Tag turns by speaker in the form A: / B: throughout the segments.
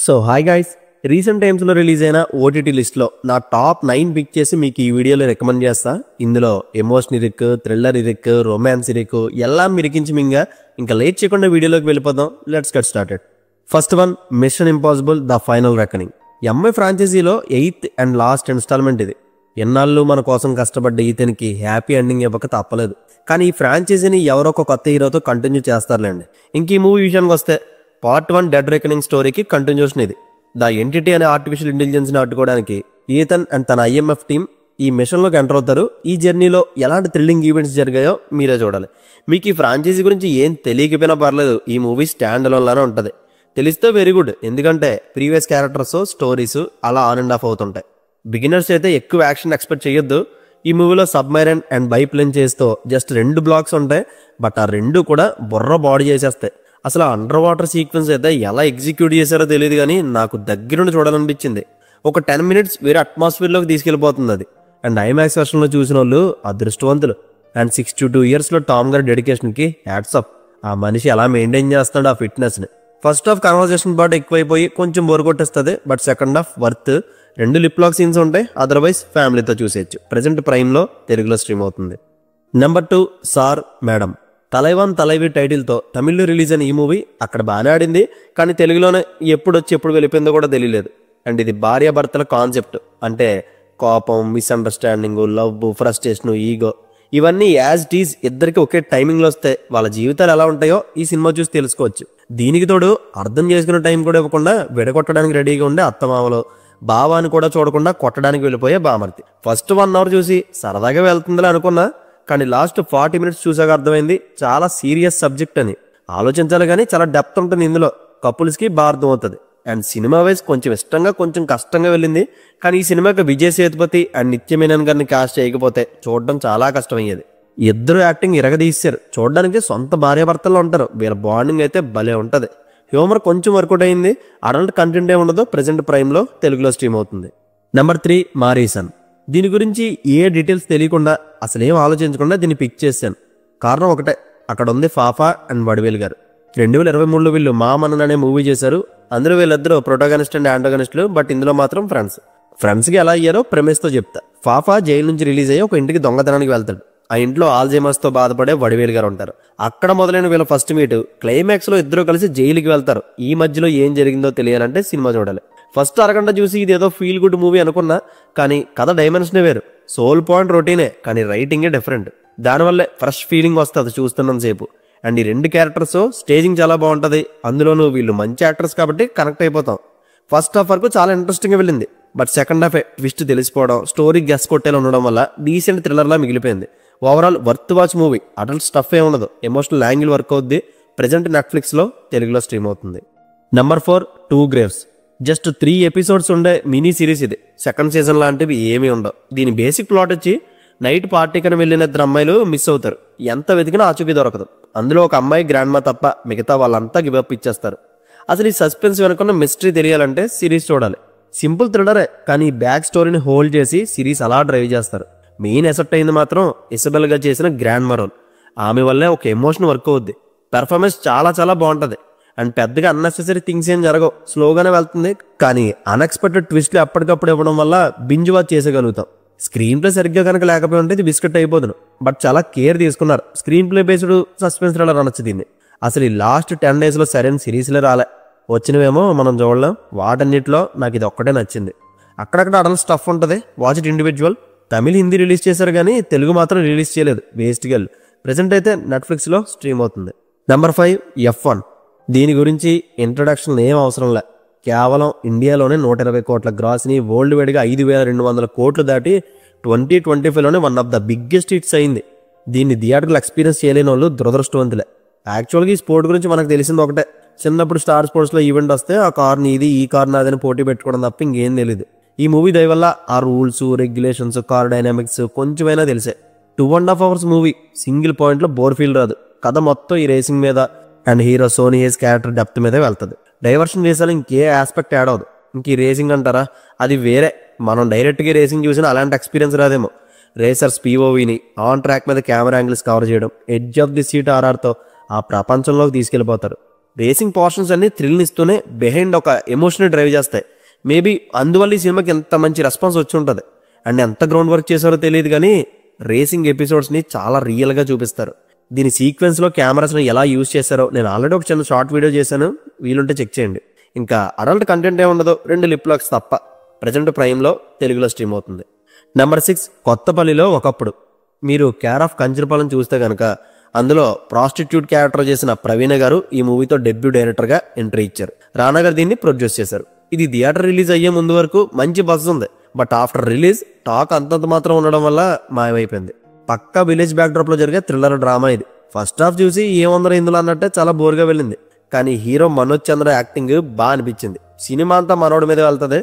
A: So hi guys, recent టైమ్స్లో release అయిన OTT లిస్ట్లో నా టాప్ 9 పిక్ చేసి మీకు ఈ వీడియోలో రికమెండ్ చేస్తా. ఇందులో ఎమోషన్ ఇరిక్, థ్రిల్లర్ ఇరిక్, రొమాన్స్ ఇరిక్ ఎல்லாம் మిరికించి మింగా ఇంకా లేట్ చేయకుండా వీడియోలోకి వెళ్ళిపోదాం. Let's get started. First one, Mission Impossible the final reckoning. MI ఫ్రాంచైజీలో 8th అండ్ లాస్ట్ ఇన్స్టాల్మెంట్ ఇది. ఎన్నాళ్ళు మన కోసం కష్టపడ్డ ఈతనికి హ్యాపీ ఎండింగ్ ఇవ్వక తప్పలేదు. కానీ ఈ ఫ్రాంచైజీని ఎవరో ఒక కొత్త హీరోతో కంటిన్యూ చేస్తారులేండి. ఇంక ఈ మూవీ విషయానికి వస్తే పార్ట్ 1 డెడ్ రెకనింగ్ స్టోరీకి కంటిన్యూషన్ ఇది. ద ఎంటిటీ అనే ఆర్టిఫిషియల్ ఇంటెలిజెన్స్ని అడ్డుకోవడానికి ఈథన్ అండ్ తన IMF టీం ఈ మిషన్లోకి ఎంటర్ అవుతారు. ఈ జర్నీలో ఎలాంటి థ్రిల్లింగ్ ఈవెంట్స్ జరిగాయో మీరే చూడాలి. మీకు ఈ ఫ్రాంచైజీ గురించి ఏం తెలియకపోయినా పర్లేదు, ఈ మూవీ స్టాండ్ అలోన్లానే ఉంటుంది. తెలిస్తే వెరీ గుడ్, ఎందుకంటే ప్రీవియస్ క్యారెక్టర్స్, స్టోరీస్ అలా ఆన్ అండ్ ఆఫ్ అవుతుంటాయి. బిగినర్స్ అయితే ఎక్కువ యాక్షన్ ఎక్స్పెక్ట్ చేయొద్దు. ఈ మూవీలో సబ్మైరన్ అండ్ బైప్లేన్ చేస్తూ జస్ట్ 2 బ్లాక్స్ ఉంటాయి, బట్ ఆ 2 కూడా బుర్ర బాడీ చేసేస్తాయి. అసలు అండర్ వాటర్ సీక్వెన్స్ అయితే ఎలా ఎగ్జిక్యూట్ చేశారో తెలియదు, కానీ నాకు దగ్గరుండి చూడాలనిపించింది. ఒక 10 minutes వేరే అట్మాస్ఫియర్లోకి తీసుకెళ్ళిపోతుంది అది. అండ్ ఐమాక్స్ వెర్షన్లో చూసిన వాళ్ళు అదృష్టవంతులు. అండ్ 62 yearsలో టామ్ గారి డెడికేషన్కి హ్యాట్స్ ఆఫ్. ఆ మనిషి ఎలా మెయింటైన్ చేస్తున్నాడు ఆ ఫిట్నెస్ని. ఫస్ట్ హాఫ్ కన్వర్జేషన్ పాటు ఎక్కువైపోయి కొంచెం బోర్ కొట్టేస్తుంది, but second half worth. 2 lip lock scenes ఉంటాయి, అదర్వైజ్ ఫ్యామిలీతో చూసేయచ్చు. ప్రెజెంట్ ప్రైమ్లో తెలుగులో స్ట్రీమ్ అవుతుంది. Number 2, sir madam. Thalaivan Thalaivi టైటిల్తో తమిళ్లో రిలీజ్ అయిన ఈ మూవీ అక్కడ బాగానే ఆడింది, కానీ తెలుగులోనే ఎప్పుడు వచ్చి ఎప్పుడు వెళ్ళిపోయిందో కూడా తెలియలేదు. అండ్ ఇది భార్యాభర్తల కాన్సెప్ట్, అంటే కోపం, మిస్అండర్స్టాండింగ్, లవ్, ఫ్రస్ట్రేషన్, ఈగో ఇవన్నీ యాజ్ ఇట్ ఈజ్ ఇద్దరికి ఒకే టైమింగ్లో వస్తే వాళ్ళ జీవితాలు ఎలా ఉంటాయో ఈ సినిమా చూసి తెలుసుకోవచ్చు. దీనికి తోడు అర్థం చేసుకునే టైం కూడా ఇవ్వకుండా విడగొట్టడానికి రెడీగా ఉండే అత్తమామలో, బావాని కూడా చూడకుండా కొట్టడానికి వెళ్ళిపోయే బామర్తి. ఫస్ట్ 1 hour చూసి సరదాగా వెళ్తుందిలే అనుకున్నా, కానీ లాస్ట్ 40 minutes చూసాక అర్థమైంది చాలా సీరియస్ సబ్జెక్ట్ అని. ఆలోచించాలి కానీ చాలా డెప్త్ ఉంటుంది ఇందులో. కపుల్స్కి బాగా అర్థం అవుతుంది. అండ్ సినిమా వైజ్ కొంచెం ఇష్టంగా కొంచెం కష్టంగా వెళ్ళింది, కానీ ఈ సినిమాకి విజయ్ సేతుపతి అండ్ నిత్య మేనన్ గారిని కాస్ట్ చేయకపోతే చూడడం చాలా కష్టమయ్యేది. ఇద్దరు యాక్టింగ్ ఇరగదీశారు. చూడడానికి సొంత భార్యాభర్తల్లో ఉంటారు. వీళ్ళ బాండింగ్ అయితే భలే ఉంటుంది. హ్యూమర్ కొంచెం వర్కౌట్ అయింది. అడల్ట్ కంటెంట్ ఏముండదో ప్రెజెంట్ ప్రైమ్లో తెలుగులో స్ట్రీమ్ అవుతుంది. నెంబర్ 3, మారీసన్. దీని గురించి ఏ డీటెయిల్స్ తెలియకుండా అసలేం ఆలోచించకుండా దీన్ని పిక్ చేశాను. కారణం ఒకటే, అక్కడ ఉంది ఫాఫా అండ్ వడివేల్ గారు. 2023లో వీళ్ళు మామన్ అనే మూవీ చేశారు. అందులో వీళ్ళిద్దరూ ప్రొటాగనిస్ట్ అండ్ యాంటాగనిస్టులు, బట్ ఇందులో మాత్రం ఫ్రెండ్స్కి ఎలా అయ్యారో ప్రెమిస్తో చెప్తా. ఫాఫా జైలు నుంచి రిలీజ్ అయ్యి ఒక ఇంటికి దొంగతనానికి వెళ్తాడు. ఆ ఇంట్లో ఆల్జైమర్స్తో బాధపడే వడివేల్ గారు ఉంటారు. అక్కడ మొదలైన వీళ్ళ ఫస్ట్ మీట్. క్లైమాక్స్లో ఇద్దరు కలిసి జైలుకి వెళ్తారు. ఈ మధ్యలో ఏం జరిగిందో తెలియాలంటే సినిమా చూడాలి. ఫస్ట్ అరగంట చూసి ఇది ఏదో ఫీల్ గుడ్ మూవీ అనుకున్నా, కానీ కథ డైమెన్షనే వేరు. సోల్ పాయింట్ రొటీనే, కానీ రైటింగే డిఫరెంట్. దానివల్లే ఫ్రెష్ ఫీలింగ్ వస్తుంది చూస్తున్నంత సేపు. అండ్ ఈ 2 క్యారెక్టర్స్ స్టేజింగ్ చాలా బాగుంటుంది. అందులోనూ వీళ్ళు మంచి యాక్టర్స్ కాబట్టి కనెక్ట్ అయిపోతాం. ఫస్ట్ హాఫ్ వరకు చాలా ఇంట్రెస్టింగ్గా వెళ్ళింది, బట్ సెకండ్ హాఫ్ ట్విస్ట్ తెలిసిపోవడం, స్టోరీ గెస్ కొట్టేలా ఉండడం వల్ల డీసెంట్ థ్రిల్లర్లా మిగిలిపోయింది. Overall worth watch movie. Adult stuff ఏ ఉండదు, ఎమోషనల్ యాంగిల్ వర్క్ అవుద్ది. ప్రెజెంట్ నెట్ఫ్లిక్స్లో తెలుగులో స్ట్రీమ్ అవుతుంది. Number 4, 2 Graves. జస్ట్ 3 episodes ఉండే మినీ సిరీస్ ఇది. సెకండ్ సీజన్ లాంటివి ఏమీ ఉండవు. దీని బేసిక్ ప్లాట్ వచ్చి నైట్ పార్టీకని వెళ్ళిన 2 అమ్మాయిలు మిస్ అవుతారు. ఎంత వెతికినా ఆచూకీ దొరకదు. అందులో ఒక అమ్మాయి గ్రాండ్ మా తప్ప మిగతా వాళ్ళంతా గివప్ ఇచ్చేస్తారు. అసలు ఈ సస్పెన్స్ వెనుకున్న మిస్టరీ తెలియాలంటే సిరీస్ చూడాలి. సింపుల్ థ్రిల్లరే, కానీ బ్యాక్ స్టోరీని హోల్డ్ చేసి సిరీస్ అలా డ్రైవ్ చేస్తారు. మెయిన్ ఎసెప్ట్ అయింది మాత్రం ఇసబెల్గా చేసిన గ్రాండ్ మరోన్. ఆమె వల్లే ఒక ఎమోషన్ వర్క్ అవుద్ది. పెర్ఫార్మెన్స్ చాలా చాలా బాగుంటుంది. అండ్ పెద్దగా అన్నెసెసరీ థింగ్స్ ఏం జరగవు, స్లోగానే వెళ్తుంది. కానీ అన్ఎక్స్పెక్టెడ్ ట్విస్ట్లు ఎప్పటికప్పుడు ఇవ్వడం వల్ల బింజ్ వాచ్ చేసేయగలుగుతాం. స్క్రీన్ ప్లే సరిగ్గా కనుక లేకపోయి ఉంటే ఇది బిస్కెట్ అయిపోతుంది, బట్ చాలా కేర్ తీసుకున్నారు. Screen play based suspense thriller అనొచ్చు దీన్ని. అసలు ఈ లాస్ట్ 10 daysలో సరైన సిరీస్లే రాలే. వచ్చినవేమో మనం చూడలేం. వాటన్నిటిలో నాకు ఇది ఒక్కటే నచ్చింది. అక్కడక్కడ అడల్ట్ స్టఫ్ ఉంటుంది, watch it individual. Tamil, Hindi release చేశారు కానీ తెలుగు మాత్రం రిలీజ్ చేయలేదు. Waste girl. ప్రెజెంట్ అయితే నెట్ఫ్లిక్స్లో స్ట్రీమ్ అవుతుంది. Number 5, F1. దీని గురించి ఇంట్రడక్షన్ ఏం అవసరం లే. కేవలం ఇండియాలోనే 120 కోట్ల గ్రాస్ని వరల్డ్ వైడ్గా 5200 కోట్లు దాటి 2025లోనే one of the biggest hits అయింది. దీన్ని థియేటర్లు ఎక్స్పీరియన్స్ చేయలేని వాళ్ళు దురదృష్టవంతులే. యాక్చువల్గా ఈ స్పోర్ట్ గురించి మనకు తెలిసింది ఒకటే, చిన్నప్పుడు స్టార్ స్పోర్ట్స్లో ఈవెంట్ వస్తే ఆ కార్ నీది, ఈ కార్ నాదని పోటీ పెట్టుకోవడం తప్ప ఇంకేం తెలియదు. ఈ మూవీ దయ వల్ల ఆ రూల్స్, రెగ్యులేషన్స్, కార్ డైనామిక్స్ కొంచెమైనా తెలిసే. 2.5 hours మూవీ. సింగిల్ పాయింట్లో బోర్ ఫీల్ రాదు. కథ మొత్తం ఈ రేసింగ్ మీద and hero Sonny Hayes character depth మీదే వెళ్తుంది. డైవర్షన్ చేసాలి, ఇంకే ఆస్పెక్ట్ యాడ్ అవ్వదు. ఇంక ఈ రేసింగ్ అంటారా, అది వేరే. మనం డైరెక్ట్గా రేసింగ్ చూసినా అలాంటి ఎక్స్పీరియన్స్ రాదేమో. రేసర్స్ POVని ఆన్ ట్రాక్ మీద కెమెరా యాంగిల్స్ కవర్ చేయడం, ఎడ్జ్ ఆఫ్ ది సీట్ RRతో ఆ ప్రపంచంలోకి తీసుకెళ్ళిపోతారు. రేసింగ్ పోర్షన్స్ అన్ని థ్రిల్ ఇస్తూనే బిహైండ్ ఒక ఎమోషనల్ డ్రైవ్ చేస్తాయి. మేబీ అందువల్ల ఈ సినిమాకి ఎంత మంచి రెస్పాన్స్ వచ్చి ఉంటుంది. అండ్ ఎంత గ్రౌండ్ వర్క్ చేశారో తెలియదు కానీ రేసింగ్ ఎపిసోడ్స్ని చాలా రియల్గా చూపిస్తారు. దీని సీక్వెన్స్లో కెమెరాస్ని ఎలా యూజ్ చేశారో నేను ఆల్రెడీ ఒక చిన్న షార్ట్ వీడియో చేశాను, వీలుంటే చెక్ చేయండి. ఇంకా అడల్ట్ కంటెంట్ ఏముండదు, 2 లిప్ లాక్స్ తప్ప. ప్రజెంట్ ప్రైమ్లో తెలుగులో స్ట్రీమ్ అవుతుంది. నెంబర్ 6 కొత్తపల్లిలో ఒకప్పుడు. మీరు కేర్ ఆఫ్ కంచరపాలెం చూస్తే కనుక అందులో ప్రాస్టిట్యూట్ క్యారెక్టర్ చేసిన ప్రవీణ గారు ఈ మూవీతో డెబ్యూ డైరెక్టర్గా ఎంట్రీ ఇచ్చారు. రానా గారు దీన్ని ప్రొడ్యూస్ చేశారు. ఇది థియేటర్ రిలీజ్ అయ్యే ముందు వరకు మంచి బజ్ ఉంది, బట్ ఆఫ్టర్ రిలీజ్ టాక్ అంతంత మాత్రం ఉండడం వల్ల మాయమైపోయింది. పక్కా విలేజ్ బ్యాక్డ్రాప్ లో జరిగే థ్రిల్లర్ డ్రామా ఇది. ఫస్ట్ హాఫ్ చూసి ఏముందరో ఇందులో అన్నట్టే చాలా బోర్గా వెళ్ళింది. కానీ హీరో మనోజ్ చంద్ర యాక్టింగ్ బాగా అనిపించింది. సినిమా అంతా మనోడి మీద వెళ్తుంది.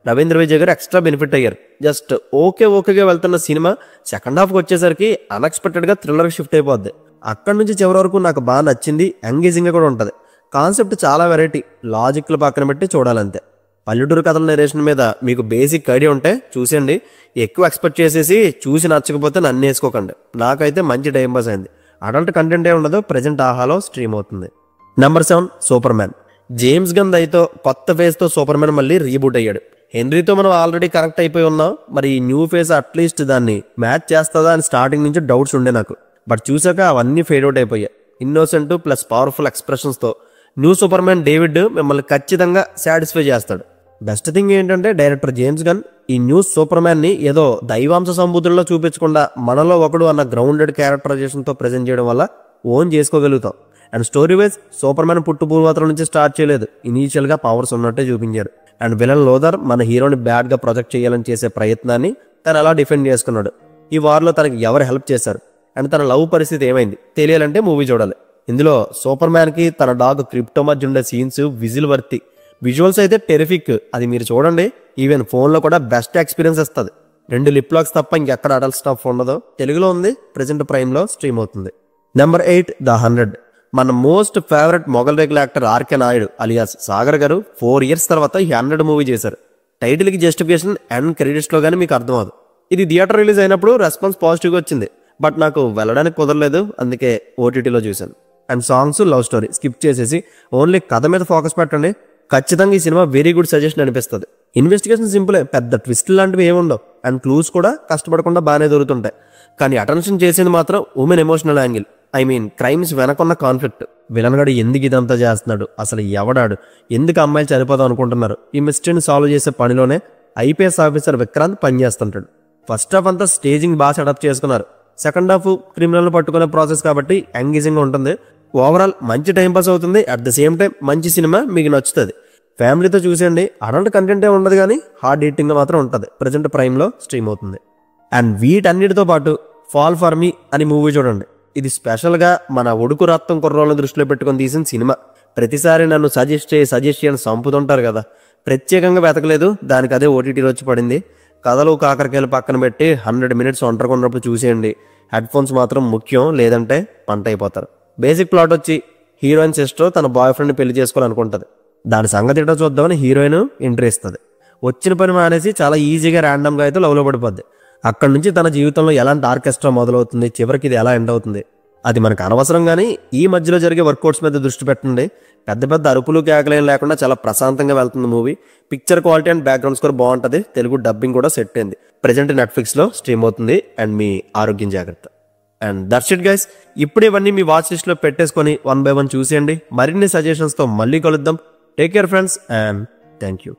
A: రవీంద్ర విజయ్ గారు ఎక్స్ట్రా బెనిఫిట్ అయ్యారు. జస్ట్ ఓకేగా వెళ్తున్న సినిమా సెకండ్ హాఫ్కి వచ్చేసరికి అన్ఎక్స్పెక్టెడ్గా థ్రిల్లర్ షిఫ్ట్ అయిపోద్ది. అక్కడి నుంచి చివరి వరకు నాకు బాగా నచ్చింది. ఎంగేజింగ్గా కూడా ఉంటుంది. కాన్సెప్ట్ చాలా వెరైటీ, లాజిక్లు పక్కన పెట్టి చూడాలంతే. పల్లెటూరు కథల నరేషన్ మీద మీకు బేసిక్ ఐడియా ఉంటే చూసేయండి. ఎక్కువ ఎక్స్పెక్ట్ చేసేసి చూసి నచ్చకపోతే నన్ను వేసుకోకండి. నాకైతే మంచి టైం పాస్ అయింది. అడల్ట్ కంటెంట్ ఏ ఉండదు. ప్రజెంట్ ఆహాలో స్ట్రీమ్ అవుతుంది. Number 7 super man. James gun దయతో కొత్త ఫేస్తో సూపర్ మ్యాన్ మళ్ళీ రీబూట్ అయ్యాడు. హెన్రీతో మనం ఆల్రెడీ కనెక్ట్ అయిపోయి ఉన్నాం. మరి ఈ న్యూ ఫేస్ అట్లీస్ట్ దాన్ని మ్యాచ్ చేస్తుందా అని స్టార్టింగ్ నుంచి డౌట్స్ ఉండే నాకు. బట్ చూసాక అవన్నీ ఫేడ్ అవుట్ అయిపోయాయి. ఇన్నోసెంట్ ప్లస్ పవర్ఫుల్ ఎక్స్ప్రెషన్స్తో న్యూ సూపర్ మ్యాన్ డేవిడ్ మిమ్మల్ని ఖచ్చితంగా సాటిస్ఫై చేస్తాడు. బెస్ట్ థింగ్ ఏంటంటే డైరెక్టర్ జేమ్స్ గన్ ఈ న్యూ సూపర్ మ్యాన్ ని ఏదో దైవాంశ సంబూతుల్లో చూపించకుండా మనలో ఒకడు అన్న గ్రౌండెడ్ క్యారెక్టరైజేషన్తో ప్రజెంట్ చేయడం వల్ల ఓన్ చేసుకోగలుగుతాం. And story wise Superman పుట్టుపూర్వతల నుంచి స్టార్ట్ చేయలేదు. ఇనీషియల్గా పవర్స్ ఉన్నట్టే చూపించారు. అండ్ విలన్ లోదర్ మన హీరోని బ్యాడ్గా ప్రొజెక్ట్ చేయాలని చేసే ప్రయత్నాన్ని తను అలా డిఫెండ్ చేసుకున్నాడు. ఈ వార్లో తనకి ఎవరు హెల్ప్ చేశారు అండ్ తన లవ్ పరిస్థితి ఏమైంది తెలియాలంటే మూవీ చూడాలి. ఇందులో సూపర్ మ్యాన్కి తన డాగ్ క్రిప్టో మధ్య ఉండే సీన్స్ విజిల్ వర్తి. విజువల్స్ అయితే టెరిఫిక్. అది మీరు చూడండి. ఈవెన్ ఫోన్లో కూడా బెస్ట్ ఎక్స్పీరియన్స్ ఇస్తుంది. 2 లిప్ లాక్స్ తప్ప ఇంకెక్కడ అడల్ట్ స్టాఫ్ ఉండదు. తెలుగులో ఉంది. ప్రజెంట్ ప్రైమ్లో స్ట్రీమ్ అవుతుంది. Number 8 the 100. మన మోస్ట్ ఫేవరెట్ మొగల్ రేకుల actor RK Naidu alias Sagar garu 4 years తర్వాత 100 మూవీ చేశారు. టైటిల్కి జస్టిఫికేషన్ అండ్ క్రెడిట్స్లో కానీ మీకు అర్థం అవ్వదు. ఇది థియేటర్ రిలీజ్ అయినప్పుడు రెస్పాన్స్ పాజిటివ్గా వచ్చింది. బట్ నాకు వెళ్ళడానికి కుదరలేదు, అందుకే ఓటీటీలో చూశాను. And songs love story skip చేసేసి ఓన్లీ కథ మీద ఫోకస్ పెట్టండి. ఖచ్చితంగా ఈ సినిమా వెరీ గుడ్ సజెషన్ అనిపిస్తుంది. ఇన్వెస్టిగేషన్ సింపులే, పెద్ద ట్విస్ట్ లాంటివి ఏముండవు. అండ్ క్లూస్ కూడా కష్టపడకుండా బాగానే దొరుకుతుంటాయి. కానీ అటెన్షన్ చేసేది మాత్రం women emotional angle. I mean crimes వెనకున్న కాన్ఫ్లిక్ట్. విలన్ గడు ఎందుకు ఇదంతా చేస్తున్నాడు, అసలు ఎవడాడు, ఎందుకు అమ్మాయిలు చనిపోదాం అనుకుంటున్నారు, ఈ మిస్టరీని సాల్వ్ చేసే పనిలోనే ఐపీఎస్ ఆఫీసర్ విక్రాంత్ పనిచేస్తుంటాడు. ఫస్ట్ హాఫ్ అంతా స్టేజింగ్ బాగా సెటప్ చేసుకున్నారు. సెకండ్ హాఫ్ క్రిమినల్ పట్టుకునే ప్రాసెస్ కాబట్టి ఎంగేజింగ్గా ఉంటుంది. ఓవరాల్ మంచి టైంపాస్ అవుతుంది. అట్ ద సేమ్ టైం మంచి సినిమా మీకు నచ్చుతుంది. ఫ్యామిలీతో చూసేయండి. అడల్ట్ కంటెంటే ఉండదు కానీ హార్డ్ ఈటింగ్ మాత్రం ఉంటుంది. ప్రజెంట్ ప్రైమ్లో స్ట్రీమ్ అవుతుంది. అండ్ వీటన్నిటితో పాటు ఫాల్ ఫర్ మీ అని మూవీ చూడండి. ఇది స్పెషల్గా మన ఒడుకు రక్తం కుర్రోళ్ళని దృష్టిలో పెట్టుకొని తీసిన సినిమా. ప్రతిసారి నన్ను సజెస్ట్ చేయని సంపుతుంటారు కదా, ప్రత్యేకంగా వెతకలేదు, దానికి అదే ఓటీటీలో వచ్చి పడింది. కథలు కాకరకాయలు పక్కన పెట్టి 100 minutes ఒంటరిగా ఉన్నప్పుడు చూసేయండి. హెడ్ ఫోన్స్ మాత్రం ముఖ్యం, లేదంటే పంట అయిపోతారు. బేసిక్ ప్లాట్ వచ్చి హీరోయిన్ సిస్టర్ తన బాయ్ ఫ్రెండ్ని పెళ్లి చేసుకోవాలనుకుంటుంది. దాని సంగతి ఏంటో చూద్దామని హీరోయిన్ ఎంట్రీ ఇస్తుంది. వచ్చిన పని మానేసి చాలా ఈజీగా ర్యాండమ్గా అయితే లవ్లో పడిపోద్ది. అక్కడి నుంచి తన జీవితంలో ఎలాంటి ఆర్కెస్ట్రా మొదలవుతుంది, చివరికి ఇది ఎలా ఎండ్ అవుతుంది అది మనకు అనవసరం. కానీ ఈ మధ్యలో జరిగే వర్కౌట్స్ మీద దృష్టి పెట్టండి. పెద్ద పెద్ద అరుపులు కేకలేం లేకుండా చాలా ప్రశాంతంగా వెళ్తుంది movie. Picture quality and background score బాగుంటుంది. తెలుగు డబ్బింగ్ కూడా సెట్ అయింది. ప్రెజెంట్ నెట్ఫ్లిక్స్లో స్ట్రీమ్ అవుతుంది. అండ్ మీ ఆరోగ్యం జాగ్రత్త. And that's it guys. ఇప్పుడు ఇవన్నీ మీ వాచ్ లిస్ట్లో పెట్టేసుకొని 1 by 1 చూసేయండి. మరిన్ని సజెషన్స్తో మళ్ళీ కలుద్దాం. Take care friends and thank you.